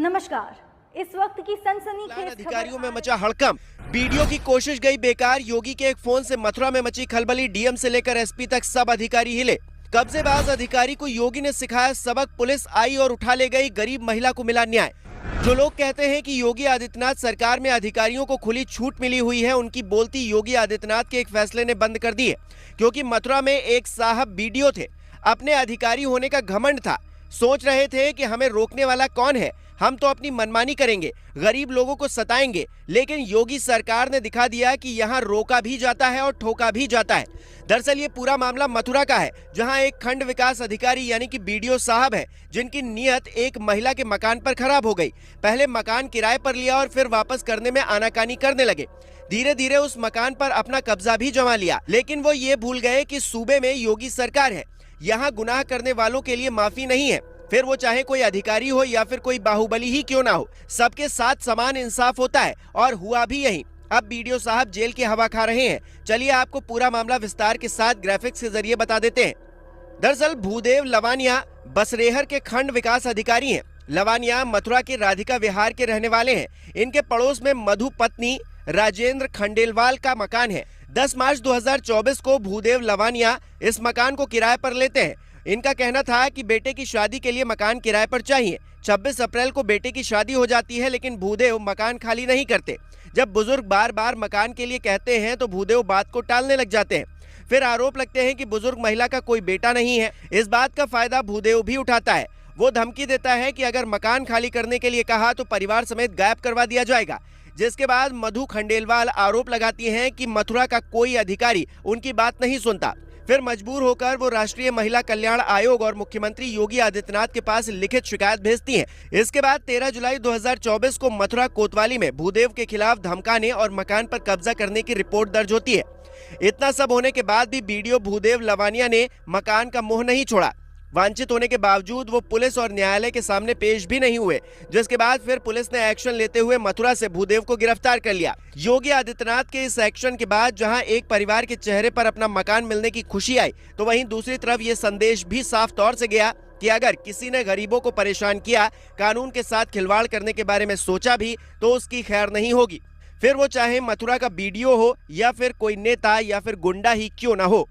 नमस्कार। इस वक्त की सनसनीखेज अधिकारियों में मचा हड़कंप, बीडीओ की कोशिश गई बेकार। योगी के एक फोन से मथुरा में मची खलबली, डीएम से लेकर एसपी तक सब अधिकारी हिले। कब्जेबाज अधिकारी को योगी ने सिखाया सबक, पुलिस आई और उठा ले गई, गरीब महिला को मिला न्याय। जो लोग कहते हैं कि योगी आदित्यनाथ सरकार में अधिकारियों को खुली छूट मिली हुई है, उनकी बोलती योगी आदित्यनाथ के एक फैसले ने बंद कर दी है। क्योंकि मथुरा में एक साहब बीडीओ थे, अपने अधिकारी होने का घमंड था, सोच रहे थे कि हमें रोकने वाला कौन है, हम तो अपनी मनमानी करेंगे, गरीब लोगों को सताएंगे। लेकिन योगी सरकार ने दिखा दिया कि यहाँ रोका भी जाता है और ठोका भी जाता है। दरअसल ये पूरा मामला मथुरा का है, जहाँ एक खंड विकास अधिकारी यानी कि बीडीओ साहब है, जिनकी नीयत एक महिला के मकान पर खराब हो गई। पहले मकान किराए पर लिया और फिर वापस करने में आनाकानी करने लगे। धीरे धीरे उस मकान पर अपना कब्जा भी जमा लिया। लेकिन वो ये भूल गए कि सूबे में योगी सरकार है, यहाँ गुनाह करने वालों के लिए माफी नहीं है। फिर वो चाहे कोई अधिकारी हो या फिर कोई बाहुबली ही क्यों ना हो, सबके साथ समान इंसाफ होता है और हुआ भी यही। अब बीडीओ साहब जेल की हवा खा रहे हैं। चलिए आपको पूरा मामला विस्तार के साथ ग्राफिक्स के जरिए बता देते हैं। दरअसल भूदेव लवानिया बसरेहर के खंड विकास अधिकारी हैं। लवानिया मथुरा के राधिका विहार के रहने वाले हैं। इनके पड़ोस में मधु पत्नी राजेंद्र खंडेलवाल का मकान है। 10 मार्च 2024 को भूदेव लवानिया इस मकान को किराए पर लेते हैं। इनका कहना था कि बेटे की शादी के लिए मकान किराए पर चाहिए। 26 अप्रैल को बेटे की शादी हो जाती है, लेकिन भूदेव मकान खाली नहीं करते। जब बुजुर्ग बार बार मकान के लिए कहते हैं तो भूदेव बात को टालने लग जाते हैं। फिर आरोप लगते हैं कि बुजुर्ग महिला का कोई बेटा नहीं है। इस बात का फायदा भूदेव भी उठाता है। वो धमकी देता है कि अगर मकान खाली करने के लिए कहा तो परिवार समेत गायब करवा दिया जाएगा। जिसके बाद मधु खंडेलवाल आरोप लगाती हैं कि मथुरा का कोई अधिकारी उनकी बात नहीं सुनता। फिर मजबूर होकर वो राष्ट्रीय महिला कल्याण आयोग और मुख्यमंत्री योगी आदित्यनाथ के पास लिखित शिकायत भेजती हैं। इसके बाद 13 जुलाई 2024 को मथुरा कोतवाली में भूदेव के खिलाफ धमकाने और मकान पर कब्जा करने की रिपोर्ट दर्ज होती है। इतना सब होने के बाद भी बीडीओ भूदेव लवानिया ने मकान का मोह नहीं छोड़ा। वांछित होने के बावजूद वो पुलिस और न्यायालय के सामने पेश भी नहीं हुए, जिसके बाद फिर पुलिस ने एक्शन लेते हुए मथुरा से भूदेव को गिरफ्तार कर लिया। योगी आदित्यनाथ के इस एक्शन के बाद जहां एक परिवार के चेहरे पर अपना मकान मिलने की खुशी आई, तो वहीं दूसरी तरफ ये संदेश भी साफ तौर से गया कि अगर किसी ने गरीबों को परेशान किया, कानून के साथ खिलवाड़ करने के बारे में सोचा भी, तो उसकी खैर नहीं होगी। फिर वो चाहे मथुरा का बीडीओ हो या फिर कोई नेता या फिर गुंडा ही क्यों ना हो।